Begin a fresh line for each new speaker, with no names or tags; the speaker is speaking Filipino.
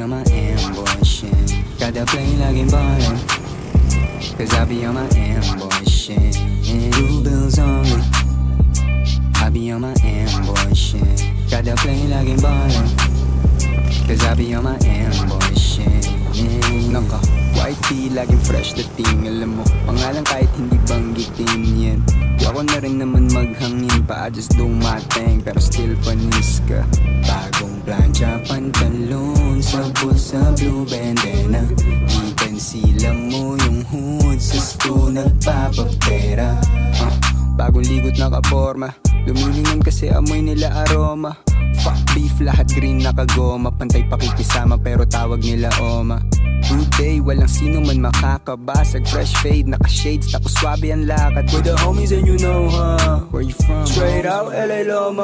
on my ambush, yeah. Gotta play laging ballin', cause I be on my ambush, yeah. Blue bills only, I be on my ambush, yeah. Gotta play laging ballin', cause I be on my ambush, yeah. Naka, white tee, laging fresh dating. Alam mo, pangalan kahit hindi banggitin yan. Di ako na rin naman maghangin pa, I just do my thing, pero still panis ka. Bagong plancha, pantalon, sabot sa blue bandana. Even sila mo yung hood, sa sto nagpapapera. Bagong ligot na kaporma, lumilingam kasi amoy nila aroma. Fuck beef, lahat green nakagoma. Pantay pakikisama pero tawag nila oma. Good day, walang sino man makakabasag. Fresh fade, naka-shades, tapos swabe ang lakad. With the homies and you know, huh? Where you from? Straight out LA Loma.